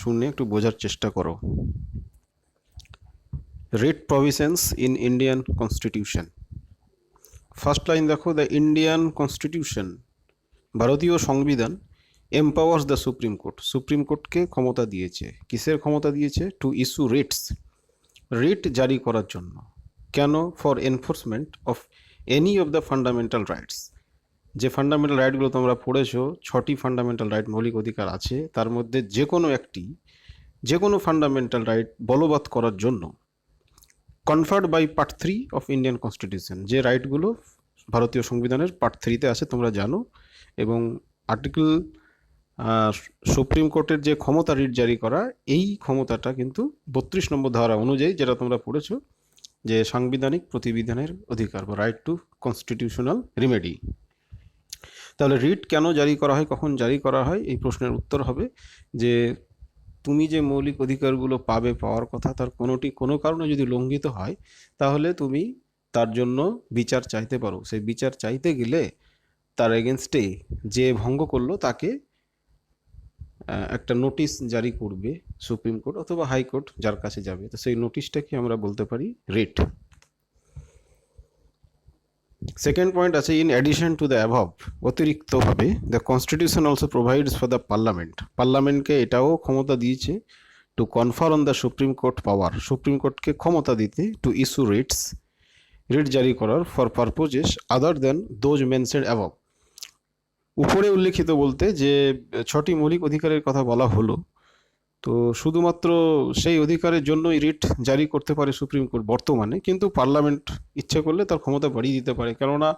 শুনে একটু বোঝার চেষ্টা করো। Writ provisions in Indian constitution. First line দেখো, দ্য ইন্ডিয়ান কনস্টিটিউশন, ভারতীয় সংবিধান, empowers the supreme court, supreme কোর্টকে ক্ষমতা দিয়েছে। কিসের ক্ষমতা দিয়েছে? টু ইস্যু রিটস, রিট জারি করার জন্য। কেন? For enforcement of any of the fundamental rights. যে ফান্ডামেন্টাল রাইটগুলো তোমরা পড়েছো, 6টি ফান্ডামেন্টাল রাইট, মৌলিক অধিকার আছে, তার মধ্যে যে কোনো একটি, যে কোনো ফান্ডামেন্টাল রাইট বলবৎ করার জন্য conferred by part 3 of Indian constitution, যে রাইটগুলো ভারতীয় সংবিধানের পার্ট 3-তে আছে তোমরা জানো। এবং আর্টিকেল সুপ্রিম কোর্টের যে ক্ষমতা রিট জারি করা, এই ক্ষমতাটা কিন্তু 32 নম্বর ধারা অনুযায়ী, যেটা তোমরা পড়েছো, যে সাংবিধানিক প্রতিবিধানের অধিকার বা রাইট টু কনস্টিটিউশনাল রিমেডি। তাহলে রিট কেন জারি করা হয়, কখন জারি করা হয়, এই প্রশ্নের উত্তর হবে যে তুমি যে মৌলিক অধিকারগুলো পাবে, পাওয়ার কথা, তার কোনোটি কোনো কারণে যদি লঙ্ঘিত হয়, তাহলে তুমি তার জন্য বিচার চাইতে পারো। সেই বিচার চাইতে গেলে তার এগেনস্টে যে ভঙ্গ করলো তাকে একটা নোটিশ জারি করবে সুপ্রিম কোর্ট অথবা হাইকোর্ট, যার কাছে যাবে। তো সেই নোটিশটাকে আমরা বলতে পারি রিট। সেকেন্ড পয়েন্ট আছে, in addition to the above, অতিরিক্তভাবে the constitution also provides for the parliament, পার্লামেন্টকে এটাও ক্ষমতা দিয়েছে to confer on the supreme court power, supreme কোর্টকে ক্ষমতা দিতে, টু ইস্যু রিটস, রিট জারি করার, for purposes other than those mentioned above. উপরে উল্লেখিত বলতে যে 6টি মৌলিক অধিকারের কথা বলা হলো, তো শুধুমাত্র সেই অধিকারের জন্যই রিট জারি করতে পারে সুপ্রিম কোর্ট বর্তমানে, কিন্তু পার্লামেন্ট ইচ্ছে করলে তার ক্ষমতা বাড়িয়ে দিতে পারে। কেননা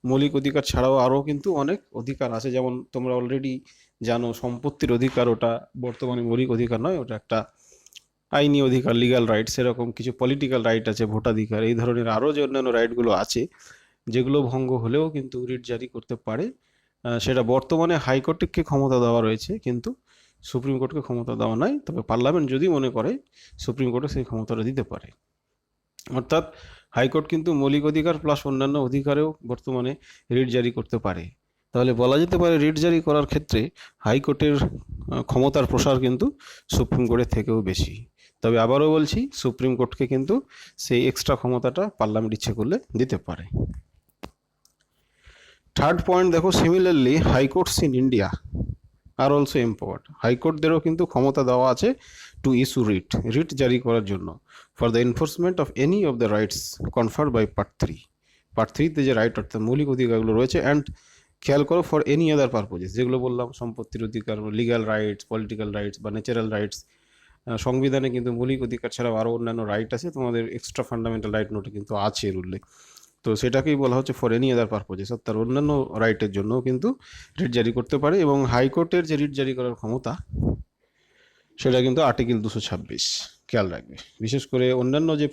মৌলিক অধিকার ছাড়াও আরও কিন্তু অনেক অধিকার আছে, যেমন তোমরা অলরেডি জানো সম্পত্তির অধিকার, ওটা বর্তমানে মৌলিক অধিকার নয়, ওটা একটা আইনি অধিকার, লিগ্যাল রাইট। সেরকম কিছু পলিটিক্যাল রাইট আছে, ভোটাধিকার, এই ধরনের আরও যে অন্যান্য রাইটগুলো আছে, যেগুলো ভঙ্গ হলেও কিন্তু রিট জারি করতে পারে। সেটা বর্তমানে হাইকোর্টকে ক্ষমতা দেওয়া রয়েছে, কিন্তু সুপ্রিম কোর্টকে ক্ষমতা দেওয়া নাই। তবে পার্লামেন্ট যদি মনে করে সুপ্রিম কোর্টে সেই ক্ষমতাটা দিতে পারে। অর্থাৎ হাইকোর্ট কিন্তু মৌলিক অধিকার প্লাস অন্যান্য অধিকারেও বর্তমানে রিট জারি করতে পারে। তাহলে বলা যেতে পারে রিট জারি করার ক্ষেত্রে হাইকোর্টের ক্ষমতার প্রসার কিন্তু সুপ্রিম কোর্টের থেকেও বেশি। তবে আবারও বলছি, সুপ্রিম কোর্টকে কিন্তু সেই এক্সট্রা ক্ষমতাটা পার্লামেন্ট ইচ্ছে করলে দিতে পারে। থার্ড পয়েন্ট দেখো, similarly high courts in India are also empowered, হাইকোর্টদেরও কিন্তু ক্ষমতা দেওয়া আছে টু ইস্যু রিট, রিট জারি করার জন্য, for the enforcement of any of the rights conferred by part 3, part 3-তে যে রাইট অর্থাৎ মৌলিক অধিকারগুলো রয়েছে, অ্যান্ড খেয়াল করো ফর এনি আদার পারপোজেস, যেগুলো বললাম সম্পত্তির অধিকার, লিগ্যাল রাইটস, পলিটিক্যাল রাইটস বা ন্যাচারাল রাইটস। সংবিধানে কিন্তু মৌলিক অধিকার ছাড়াও আরও অন্যান্য রাইট আছে, তোমাদের এক্সট্রা ফান্ডামেন্টাল রাইট নোটে কিন্তু আছে এর উল্লেখ। তো সেটাকেই বলা হচ্ছে ফর এনি আদার পারপোজেস, অর্থাৎ অন্যান্য রাইটের জন্যও কিন্তু রিট জারি করতে পারে। এবং হাইকোর্টের যে রিট জারি করার ক্ষমতা, সেটা কিন্তু আর্টিকেল 226, খেয়াল রাখবে। বিশেষ করে অন্যান্য যে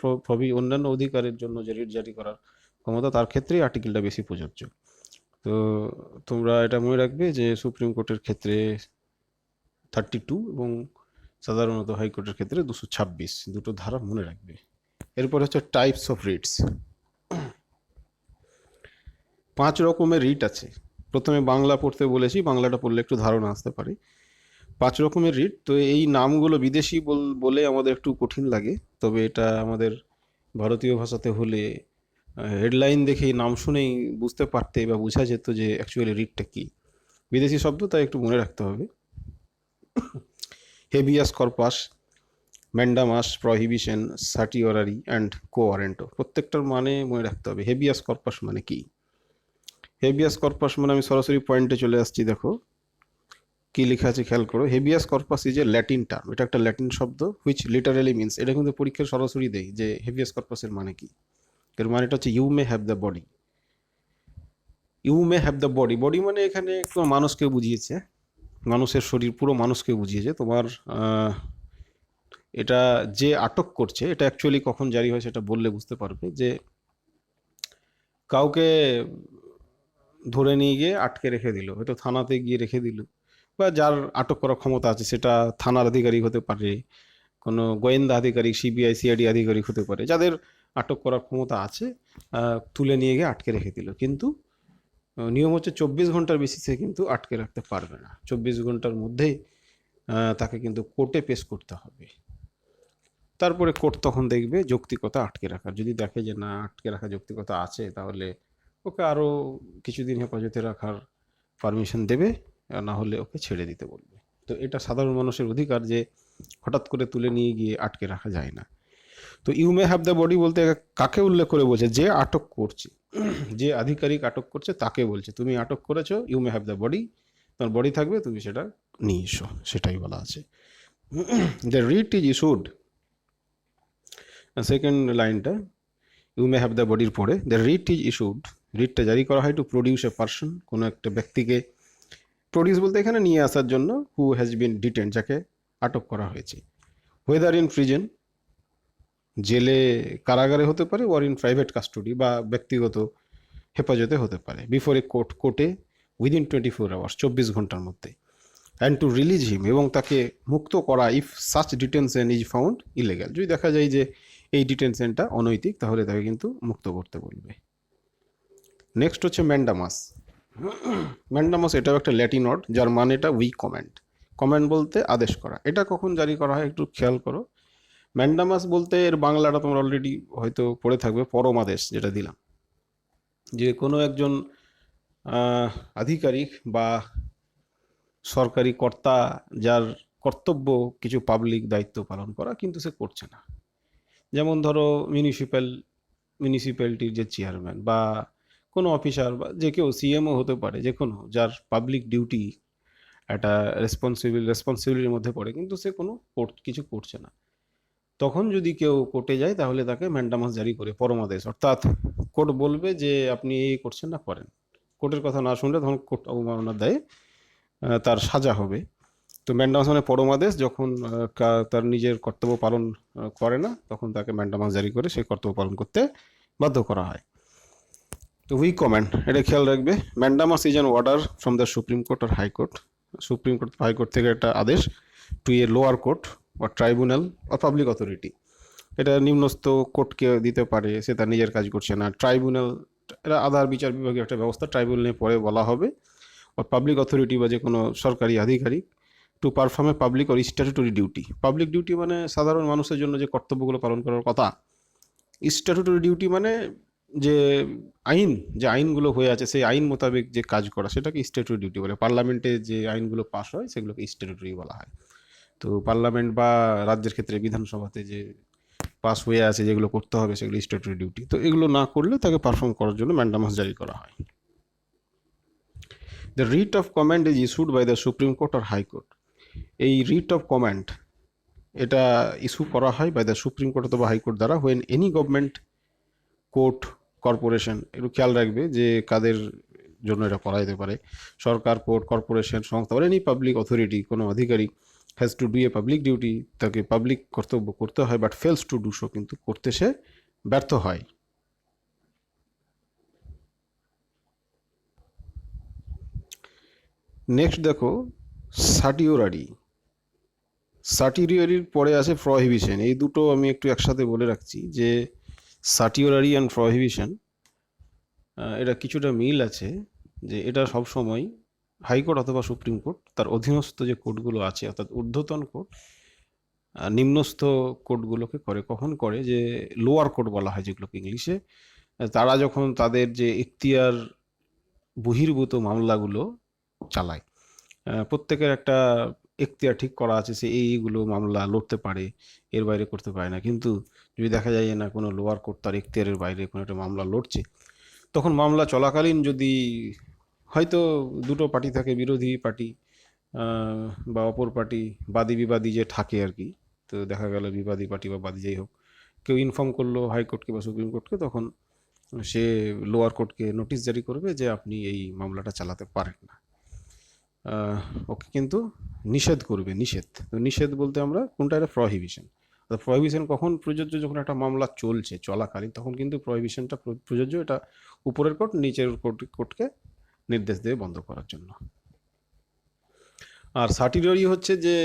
অন্যান্য অধিকারের জন্য যে রিট জারি করার ক্ষমতা, তার ক্ষেত্রেই আর্টিকেলটা বেশি প্রযোজ্য। তো তোমরা এটা মনে রাখবে যে সুপ্রিম কোর্টের ক্ষেত্রে 32 এবং সাধারণত হাইকোর্টের ক্ষেত্রে 226, দুটো ধারা মনে রাখবে। এরপর হচ্ছে টাইপস অফ রিটস। 5 রকমের রিট আছে। প্রথমে বাংলা পড়তে বলেছি, বাংলাটা পড়লে একটু ধারণা আসতে পারে। 5 রকমের রিট। তো এই নামগুলো বিদেশি বলে আমাদের একটু কঠিন লাগে, তবে এটা আমাদের ভারতীয় ভাষাতে হলে হেডলাইন দেখেই নাম শুনেই বুঝতে পারতে বা বোঝা যেত যে অ্যাকচুয়ালি রিটটা কি। বিদেশি শব্দ, তাই একটু মনে রাখতে হবে। Habeas corpus, mandamus, prohibition, certiorari and quo warranto, প্রত্যেকটার মানে মনে রাখতে হবে। হেবিয়াস কর্পাস মানে কি? হেবিয়াস কর্পাস মানে, আমি সরাসরি পয়েন্টে চলে আসছি, দেখো কি লেখা আছে খেয়াল করো। Habeas corpus is a Latin term, এটা একটা ল্যাটিন শব্দ, হুইচ লিটারালি মিনস, এটা কিন্তু পরীক্ষার সরাসরি দেয় যে হেবিয়াস কর্পাসের মানে কি। এর মানেটা হচ্ছে you may have the body. You may have the body, body মানে এখানে একটু মানুষকে বুঝিয়েছে, মানুষের শরীর, পুরো মানুষকে বুঝিয়েছে। তোমার এটা যে আটক করছে, এটা অ্যাকচুয়ালি কখন জারি হয় সেটা বললে বুঝতে পারবে। যে কাউকে ধরে নিয়ে গিয়ে আটকে রেখে দিল, হয়তো থানাতে গিয়ে রেখে দিল, বা যার আটক করার ক্ষমতা আছে, সেটা থানার আধিকারিক হতে পারে, কোনো গোয়েন্দা আধিকারিক, সিবিআই সিআইডি আধিকারিক হতে পারে, যাদের আটক করার ক্ষমতা আছে, তুলে নিয়ে গিয়ে আটকে রেখে দিল। কিন্তু নিয়ম হচ্ছে 24 ঘন্টার বেশি সে কিন্তু আটকে রাখতে পারবে না। 24 ঘন্টার মধ্যেই তাকে কিন্তু কোর্টে পেশ করতে হবে। তারপরে কোর্ট তখন দেখবে যৌক্তিকতা আটকে রাখার, যদি দেখে যে না আটকে রাখা যৌক্তিকতা আছে তাহলে ওকে আরও কিছুদিন হেফাজতে রাখার পারমিশন দেবে, আর না হলে ওকে ছেড়ে দিতে বলবে। তো এটা সাধারণ মানুষের অধিকার যে হঠাৎ করে তুলে নিয়ে গিয়ে আটকে রাখা যায় না। তো you may have the body বলতে কাকে উল্লেখ করে বলছে? যে আটক করছে, যে আধিকারিক আটক করছে তাকে বলছে তুমি আটক করেছো, you may have the body, তোমার বডি থাকবে, তুমি সেটা নিয়ে এসো, সেটাই বলা আছে। The writ is issued, second লাইনটা ইউ মে হ্যাভ দ্য বডির পরে দ্য রিট ইজ ইস্যুড, রিটটা জারি করা হয় টু প্রডিউস এ পার্সন, কোনো একটা ব্যক্তিকে, প্রডিউস বলতে এখানে নিয়ে আসার জন্য, হু হ্যাজ বিন ডিটেন, যাকে আটক করা হয়েছে, হোয়েদার ইন প্রিজন, জেলে কারাগারে হতে পারে, ওর ইন প্রাইভেট কাস্টডি বা ব্যক্তিগত হেফাজতে হতে পারে, বিফোর এ কোর্ট, কোর্টে উইদিন 24 আওয়ার্স, 24 ঘন্টার মধ্যে, অ্যান্ড টু রিলিজ হিম, এবং তাকে মুক্ত করা, if such detention is found illegal, যদি দেখা যায় যে এই ডিটেনশনটা অনৈতিক তাহলে তাকে কিন্তু মুক্ত করতে বলবে। নেক্সট হচ্ছে ম্যান্ডামাস। ম্যান্ডামাস এটাও একটা ল্যাটিন ওয়ার্ড যার মানেটা উই কমেন্ড, কমেন্ড বলতে আদেশ করা। এটা কখন জারি করা হয় একটু খেয়াল করো। ম্যান্ডামাস বলতে এর বাংলাটা তোমরা অলরেডি হয়তো পড়ে থাকবে, পরমাদেশ যেটা দিলাম, যে কোনো একজন আধিকারিক বা সরকারি কর্তা যার কর্তব্য কিছু পাবলিক দায়িত্ব পালন করা কিন্তু সে করছে না, যেমন ধরো মিউনিসিপ্যালিটির যে চেয়ারম্যান বা কোনো অফিসার বা যে কেউ, সিএমও হতে পারে, যে কোনো যার পাবলিক ডিউটি একটা রেসপন্সিবিলিটির মধ্যে পড়ে কিন্তু সে কোনো কিছু করছে না, তখন যদি কেউ কোর্টে যায় তাহলে তাকে ম্যান্ডামাস জারি করে, পরমাদেশ, অর্থাৎ কোর্ট বলবে যে আপনি এই করছেন না, করেন, কোর্টের কথা না শুনলে তখন কোর্ট অবমাননার দায়ে তার সাজা হবে। তো ম্যান্ডামাস মানে পরমাদেশ, যখন তার নিজের কর্তব্য পালন করে না তখন তাকে ম্যান্ডামাস জারি করে সেই কর্তব্য পালন করতে বাধ্য করা হয়। তো উই কমেন্ড, এটা খেয়াল রাখবে, mandamus is an order from the supreme court আর হাইকোর্ট, সুপ্রিম কোর্ট হাইকোর্ট থেকে একটা আদেশ টু এ লোয়ার কোর্ট বা ট্রাইব্যুনাল বা পাবলিক অথরিটি, এটা নিম্নস্থ কোর্টকে দিতে পারে, সে তার নিজের কাজ করছে না, ট্রাইব্যুনাল এটা আধার বিচার বিভাগের একটা ব্যবস্থা, ট্রাইব্যুনালে পরে বলা হবে, বা পাবলিক অথরিটি বা যে কোনো সরকারি আধিকারিক to perform a public or statutory duty, public duty মানে সাধারণ মানুষের জন্য যে কর্তব্যগুলো পালন করার কথা, স্ট্যাটুটরি ডিউটি মানে যে আইন, যে আইনগুলো হয়ে আছে সেই আইন মোতাবেক যে কাজ করা সেটাকে স্ট্যাটুটরি ডিউটি বলে, পার্লামেন্টে যে আইনগুলো পাস হয় সেগুলোকে স্ট্যাটুটরি বলা হয়। তো পার্লামেন্ট বা রাজ্যের ক্ষেত্রে বিধানসভাতে যে পাস হয়ে আছে যেগুলো করতে হবে সেগুলো স্ট্যাটুটরি ডিউটি, তো এগুলো না করলে তাকে পারফর্ম করার জন্য ম্যান্ডামাস জারি করা হয়। The writ of command is issued by the supreme court আর হাইকোর্ট, এই রিট অফ কমান্ড এটা ইস্যু করা হয় বাই দ্য সুপ্রিম কোর্ট অথবা হাইকোর্ট দ্বারা, when any government, court, corporation, একটু খেয়াল রাখবে যে কাদের জন্য এটা করা যেতে পারে, সরকার, কোর্ট, কর্পোরেশন, সংস্থা, এনি পাবলিক অথরিটি, কোনো আধিকারিক has to do a public duty, তাকে পাবলিক কর্তব্য করতে হয়, but fails to do so, কিন্তু করতে সে ব্যর্থ হয়। নেক্সট দেখো সাটিওরারি, সাটিওরারির পরে আছে প্রহিবিশন, এই দুটো আমি একটু একসাথে বলে রাখছি যে সাটিওরারি অ্যান্ড প্রহিবিশন এটা কিছুটা মিল আছে, যে এটা সবসময় হাইকোর্ট অথবা সুপ্রিম কোর্ট তার অধীনস্থ যে কোর্টগুলো আছে, অর্থাৎ ঊর্ধ্বতন কোর্ট নিম্নস্থ কোর্টগুলোকে করে, কখন করে, যে লোয়ার কোর্ট বলা হয় যেগুলোকে ইংলিশে, তারা যখন তাদের যে এখতিয়ার বহির্ভূত মামলাগুলো চালায়, প্রত্যেকের একটা এখতিয়ার ঠিক করা আছে, সে এইগুলো মামলা লড়তে পারে, এর বাইরে করতে পারে না, কিন্তু যদি দেখা যায় না কোনো লোয়ার কোর্ট তার এখতিয়ারের বাইরে কোনো একটা মামলা লড়ছে, তখন মামলা চলাকালীন যদি হয়তো দুটো পার্টি থাকে, বিরোধী পার্টি বা অপর পার্টি, বাদী বিবাদী যে থাকে আর কি, তো দেখা গেল বিবাদী পার্টি বা বাদী যাই হোক কেউ ইনফর্ম করলো হাইকোর্টকে বা সুপ্রিম কোর্টকে, তখন সে লোয়ার কোর্টকে নোটিশ জারি করবে যে আপনি এই মামলাটা চালাতে পারেন না, ওকে কিন্তু নিষেধ করবে, নিষেধ। তো নিষেধ বলতে আমরা কোনটা, এটা প্রহিবিশন। প্রহিবিশন কখন প্রযোজ্য, যখন একটা মামলা চলছে চলাকালীন তখন কিন্তু প্রহিবিশনটা প্রযোজ্য, এটা উপরের কোর্ট নিচের কোর্টকে নির্দেশ দেবে বন্ধ করার জন্য। আর সার্টিওরারি হচ্ছে যে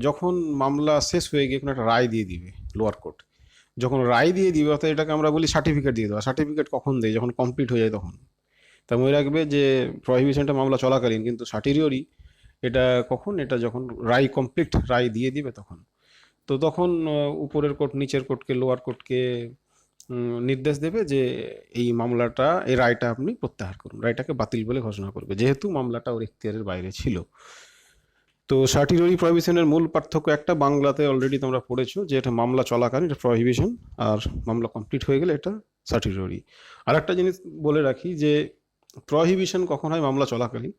যখন মামলা শেষ হয়ে গিয়ে কোনো একটা রায় দিয়ে দিবে লোয়ার কোর্ট, যখন রায় দিয়ে দিবে অর্থাৎ এটাকে আমরা বলি সার্টিফিকেট দিয়ে দেওয়া, সার্টিফিকেট কখন দেয়, যখন কমপ্লিট হয়ে যায় তখন। তা মনে রাখবে যে প্রহিবিশনটা মামলা চলাকালীন, কিন্তু সার্টিওরারি এটা কখন, এটা যখন রায় কমপ্লিট রায় দিয়ে দিবে তখন। তো তখন উপরের কোর্ট নিচের কোর্টকে, লোয়ার কোর্টকে নির্দেশ দেবে যে এই মামলাটা, এই রায়টা আপনি প্রত্যাহার করুন, রায়টাকে বাতিল বলে ঘোষণা করবে, যেহেতু মামলাটা ওর এখতিয়ারের বাইরে ছিল। তো সার্টিররি প্রহিবিশনের মূল পার্থক্য একটা, বাংলাতে অলরেডি তোমরা পড়েছো যে এটা মামলা চলাকালীন এটা প্রহিবিশন, আর মামলা কমপ্লিট হয়ে গেলে এটা সার্টিররি। আর একটা জিনিস বলে রাখি যে প্রহিবিশন কখন হয়, মামলা চলাকালীন।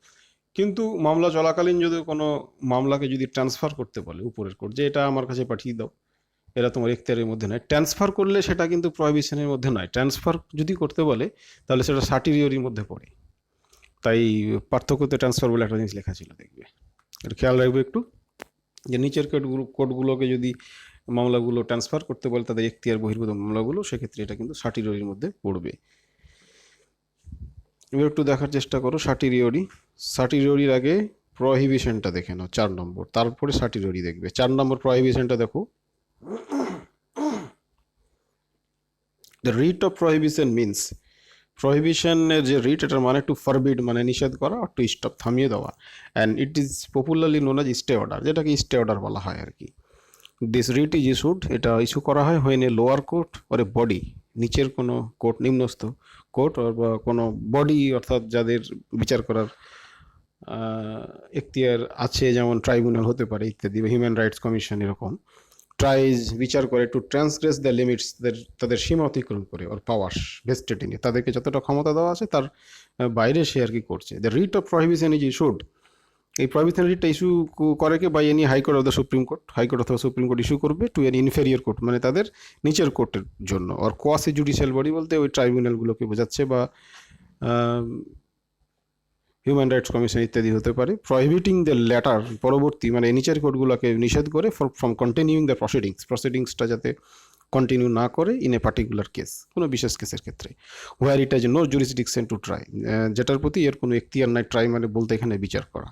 কিন্তু মামলা চলাকালীন যদি কোনো মামলাকে যদি ট্রান্সফার করতে বলে উপরের কোর্ট, যে এটা আমার কাছে পাঠিয়ে দাও, এরা তোমার এখতিয়ারের মধ্যে নয়, ট্রান্সফার করলে সেটা কিন্তু প্রহিবিশনের মধ্যে নয়। ট্রান্সফার যদি করতে বলে তাহলে সেটা সার্টিরিওরির মধ্যে পড়ে। তাই পার্থক্যতে ট্রান্সফার বলে একটা জিনিস লেখা ছিল, দেখবে, এটা খেয়াল রাখবে একটু, যে নিচের কোর্টগুলোকে যদি মামলাগুলো ট্রান্সফার করতে বলে তাদের এখতিয়ার বহির্ভূত মামলাগুলো, সেক্ষেত্রে এটা কিন্তু সার্টিরিওরির মধ্যে পড়বে। এবার একটু দেখার চেষ্টা করো সার্টিরিওরি। সার্টিরিওরির আগে প্রহিবিশনটা দেখে নাও 4 নম্বর, তারপরে সার্টিরিওরি দেখবে। 4 নম্বর প্রহিবিশনটা দেখো, the writ of prohibition means, প্রহিবিশনের যে রিট, এটার মানে টু ফরবিড মানে নিষেধ করা, আর টু স্টপ থামিয়ে দেওয়া, and it is popularly known as stay order, যেটাকে স্টে অর্ডার বলা হয় আর কি। দিস রিট ইজ ইস্যুড, এটা ইস্যু করা হয় when a lower court or a body, নিচের কোনো কোর্ট, নিম্নস্থ কোর্ট, বা কোনো বডি অর্থাৎ যাদের বিচার করার এখতিয়ার আছে, যেমন ট্রাইব্যুনাল হতে পারে ইত্যাদি, বা হিউম্যান রাইটস কমিশন, এরকম ট্রাইজ বিচার করে টু ট্রান্সগ্রেস দ্য লিমিটস, তাদের সীমা অতিক্রম করে, ওর পাওয়ার্স ভেস্টেড ইন, তাদেরকে যতটা ক্ষমতা দেওয়া আছে তার বাইরে সে আর কি করছে। The writ of prohibition is issued, এই প্রহিবিশন রিটটা ইস্যু করে কে, by any high court of the supreme court, high court অথবা সুপ্রিম কোর্ট ইস্যু করবে টু এন ইনফেরিয়র কোর্ট, মানে তাদের নিচের কোর্টের জন্য। আর কোয়াসি জুডিশিয়াল বডি বলতে ওই ট্রাইব্যুনালগুলোকে বোঝাচ্ছে, বা হিউম্যান রাইটস কমিশন ইত্যাদি হতে পারে। প্রহিবিটিং দ্য ল্যাটার, পরবর্তী মানে নিচের কোর্টগুলোকে নিষেধ করে ফ্রম কন্টিনিউইং দ্য প্রসিডিংসটা যাতে কন্টিনিউ না করে ইন এ পার্টিকুলার কেস, কোনো বিশেষ কেসের ক্ষেত্রে, where it has no jurisdiction to try, যেটার প্রতি এর কোনো এখতিয়ার নাই, ট্রাই মানে বলতে এখানে বিচার করা।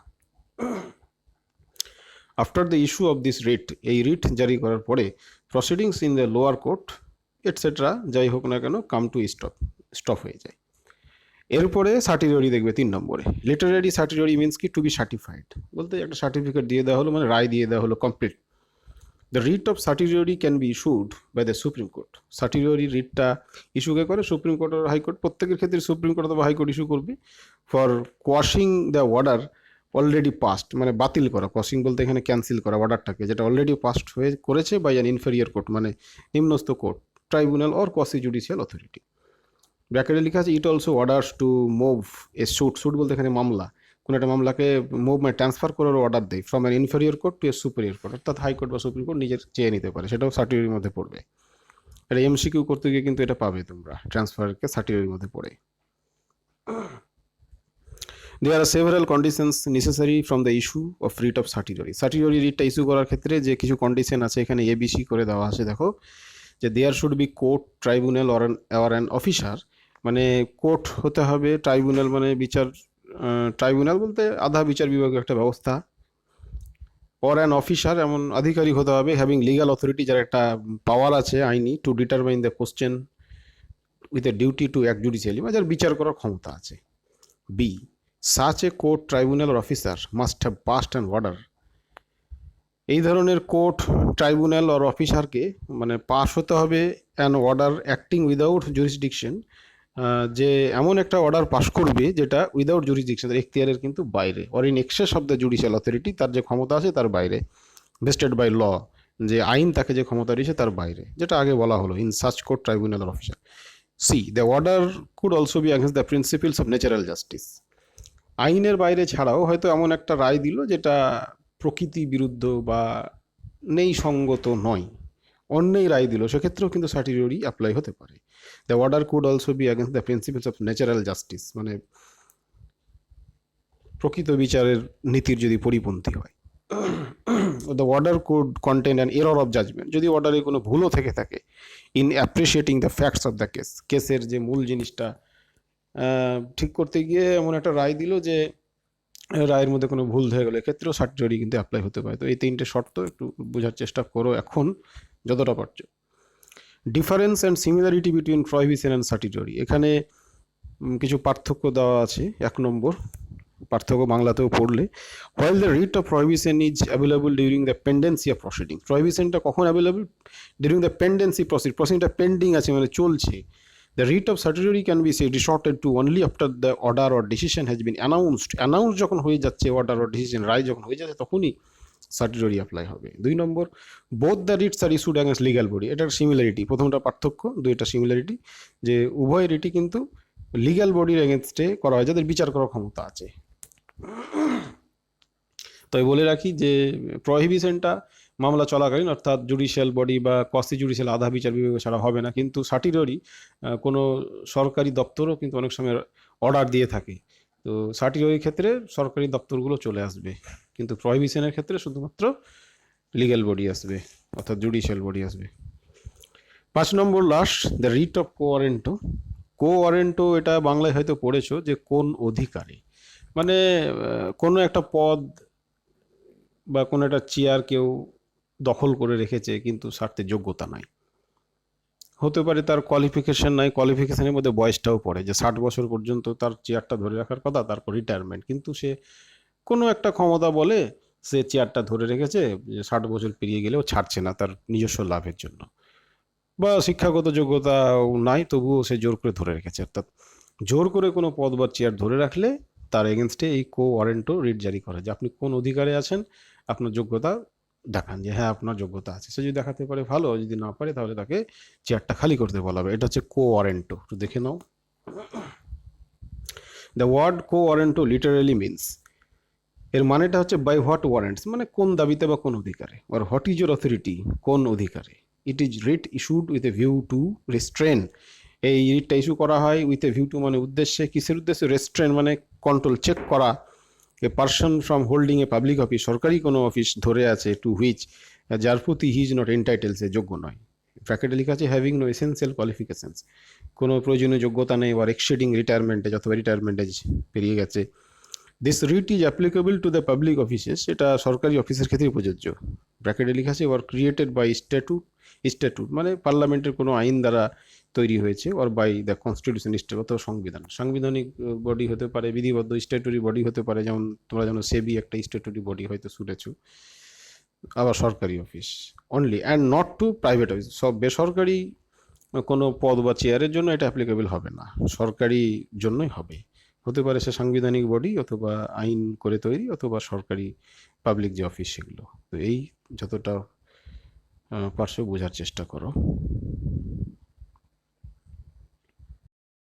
After the issue of this writ, এই রিট জারি করার পরে, proceedings in the lower court etcetera যাই হোক না কেন, কাম টু স্টপ হয়ে যায়। এরপরে সার্টিরিওরি দেখবে 3 নম্বরে। লিটারারি সার্টিরিওরি মিনস কি, টু বি সার্টিফাইড, বলতে একটা সার্টিফিকেট দিয়ে দেওয়া হলো, মানে রায় দিয়ে দেওয়া হলো complete. The writ of certiorari can be issued by the supreme court, certiorari রিটটা ইস্যুকে করে সুপ্রিম কোর্ট আর হাইকোর্ট, প্রত্যেকের ক্ষেত্রে সুপ্রিম কোর্ট অথবা হাইকোর্ট ইস্যু করবে। For quashing the order already passed, মানে বাতিল করা, কোয়াশিং বলতে এখানে ক্যান্সেল করা অর্ডারটাকে, যেটা অলরেডি পাস্ট হয়ে করেছে বাই অ্যান ইনফেরিয়র কোর্ট, মানে নিম্নস্থ court, tribunal or quasi judicial authority. ব্র্যাকেটে লেখা আছে it also orders to move a suit বলতে এখানে মামলা, কোনো একটা মামলাকে মুভ মানে ট্রান্সফার করার অর্ডার দেয় from an inferior court to a superior court, অর্থাৎ হাইকোর্ট বা সুপ্রিম কোর্ট নিজের চেয়ে নিতে পারে, সেটাও সার্টিরিওরির মধ্যে পড়বে। এটা এমসিকিউ করতে গিয়ে কিন্তু এটা পাবে তোমরা, ট্রান্সফারকে সার্টিরিওরির মধ্যে পড়ে। There are several conditions necessary from the issue of writ of certiorari. Certiorari রিটটা ইস্যু করার ক্ষেত্রে যে কিছু কন্ডিশন আছে এখানে এবিসি করে দেওয়া আছে, দেখো, যে there should be court, tribunal or an officer, মানে কোর্ট হতে হবে, ট্রাইব্যুনাল মানে বিচার, ট্রাইব্যুনাল বলতে আধা বিচার বিভাগের একটা ব্যবস্থা, অর অ্যান অফিসার এমন আধিকারিক হতে হবে, হ্যাভিং লিগাল অথরিটি, যার একটা পাওয়ার আছে আইনি, to determine the question with a duty to act judicially, মানে যার বিচার করার ক্ষমতা আছে। B, such a court, tribunal or officer must have passed an order, এই ধরনের কোর্ট, ট্রাইব্যুনাল আর অফিসারকে মানে পাস হতে হবে an order acting without jurisdiction, যে এমন একটা অর্ডার পাস করবে যেটা উইদাউট জুরিসডিকশন, এখতিয়ারের কিন্তু বাইরে, or in access of the judicial authority, তার যে ক্ষমতা আছে তার বাইরে, ভেস্টেড বাই ল, যে আইন তাকে যে ক্ষমতা দিয়েছে তার বাইরে, যেটা আগে বলা হলো, ইন সাচ কোর্ট, ট্রাইব্যুনাল আর officer. C, the order could also be against the principles of natural justice, আইনের বাইরে ছাড়াও হয়তো এমন একটা রায় দিল যেটা প্রকৃতি বিরুদ্ধ বা নেই সঙ্গত নয়, অন্যেই রায় দিল, সেক্ষেত্রেও কিন্তু সার্টিরিওরি অ্যাপ্লাই হতে পারে। The order could also be against the principles of natural justice, মানে প্রকৃত বিচারের নীতির যদি পরিপন্থী হয়। The order could contain an error of judgement, যদি অর্ডারে কোনো ভুলও থেকে থাকে, in appreciating the facts of the case, কেসের যে মূল জিনিসটা ঠিক করতে গিয়ে এমন একটা রায় দিল যে রায়ের মধ্যে কোনো ভুল হয়ে গেলে, এক্ষেত্রেও সার্টিরিওরি কিন্তু অ্যাপ্লাই হতে পারে। তো এই 3টে শর্ত একটু বোঝার চেষ্টা করো এখন যতটা পারছো। Difference and similarity between prohibition and certiorari, এখানে কিছু পার্থক্য দেওয়া আছে। 1 নম্বর, পার্থক্য বাংলাতেও পড়লে, while the writ of prohibition is available during the pendency of proceeding, প্রহিবিশনটা কখন অ্যাভেলেবল? ডিউরিং দ্য পেন্ডেন্সি প্রসিডিংটা পেন্ডিং আছে মানে চলছে। The writ of certiorari can be say resorted to only after the order or decision has been announced, যখন হয়ে যাচ্ছে order or decision, রায় যখন হয়ে যাচ্ছে তখনই সার্টিররি অ্যাপ্লাই হবে। 2 number, both the writs are issued against legal body. এটার similarity, প্রথমটা পার্থক্য, দুইটা সিমিলারিটি, যে উভয় রিটই কিন্তু লিগ্যাল বডির এগেনস্টে করা হয় যাদের বিচার করার ক্ষমতা আছে। তাই বলে রাখি যে প্রহিবিশনটা মামলা চলাকালীন, অর্থাৎ জুডিশিয়াল বডি বা কসি জুডিশিয়াল আধা বিচার বিভাগ ছাড়া হবে না, কিন্তু সার্টিররি কোনো সরকারি দপ্তরও কিন্তু অনেক সময় অর্ডার দিয়ে থাকে, তো সার্টিররির ক্ষেত্রে সরকারি দপ্তরগুলো চলে আসবে, কিন্তু প্রহিবিশনের ক্ষেত্রে শুধুমাত্র লিগ্যাল বডি আসবে, অর্থাৎ জুডিশিয়াল বডি আসবে। 5 number last, the writ of quo warranto. Quo warranto এটা বাংলায় হয়তো পড়েছো, যে কোন অধিকারে, মানে কোনো একটা পদ বা কোনো একটা চেয়ার কেউ দখল করে রেখেছে কিন্তু ছাড়তে যোগ্যতা নাই, হতে পারে তার কোয়ালিফিকেশন নাই, কোয়ালিফিকেশনের মধ্যে বয়সটাও পড়ে, যে 60 বছর পর্যন্ত তার চেয়ারটা ধরে রাখার কথা, তারপর রিটায়ারমেন্ট, কিন্তু সে কোনো একটা ক্ষমতা বলে সে চেয়ারটা ধরে রেখেছে, যে 60 বছর পেরিয়ে গেলেও ছাড়ছে না তার নিজস্ব লাভের জন্য, বা শিক্ষাগত যোগ্যতাও নাই তবুও সে জোর করে ধরে রেখেছে। অর্থাৎ জোর করে কোনো পদ বা চেয়ার ধরে রাখলে তার এগেনস্টে এই কো ওয়ারেন্টো রিট জারি করে, যে আপনি কোন অধিকারে আছেন, আপনার যোগ্যতা দেখান, যে হ্যাঁ আপনার যোগ্যতা আছে। সে যদি দেখাতে পারে ভালো, যদি না পারে তাহলে তাকে চেয়ারটা খালি করতে বলা হবে। এটা হচ্ছে কো ওয়ারেন্টো, একটু দেখে নাও। The word quo warranto literally means, এর মানেটা হচ্ছে বাই হোয়াট ওয়ারেন্টস, মানে কোন দাবিতে বা কোন অধিকারে, আর হোয়াট ইজ ইউর অথরিটি, কোন অধিকারে। It is writ issued with a view to restrain, এই রিটটা ইস্যু করা হয় উইথ এ ভিউ টু মানে উদ্দেশ্যে, কিসের উদ্দেশ্যে? রেস্ট্রেন মানে কন্ট্রোল, চেক করা, a person from holding a public office, সরকারি কোনো অফিস ধরে আছে, টু হুইচ, যার প্রতি হি ইজ নট এন্টাইটেল, সে যোগ্য নয়। ব্র্যাকেটে লেখা আছে হ্যাভিং নো এসেন্সিয়াল কোয়ালিফিকেশনস, কোনো প্রয়োজনীয় যোগ্যতা নেই, আর এক্সিডিং রিটায়ারমেন্টে, অথবা রিটায়ারমেন্টে পেরিয়ে গেছে। This writ is applicable to the public offices, এটা সরকারি অফিসের ক্ষেত্রে প্রযোজ্য। ব্র্যাকেটে লেখা আছে were created by statute, statute মানে পার্লামেন্টের কোনো আইন দ্বারা তৈরি হয়েছে, অর বাই দ্য কনস্টিটিউশন, অথবা সংবিধান, সাংবিধানিক বডি হতে পারে, বিধিবদ্ধ স্ট্যাটুরি বডি হতে পারে, যেমন তোমরা যেন সেবি একটা স্ট্যাটুরি বডি হয়তো শুনেছো, আবার সরকারি office only, and not to private office. সব বেসরকারি কোনো পদ বা চেয়ারের জন্য এটা অ্যাপ্লিকেবল হবে না, সরকারি জন্যই হবে। হতে পারে সে সাংবিধানিক বডি, অথবা আইন করে তৈরি, অথবা সরকারি পাবলিক যে অফিস, সেগুলো। তো এই যতটা পারছো বোঝার চেষ্টা করো।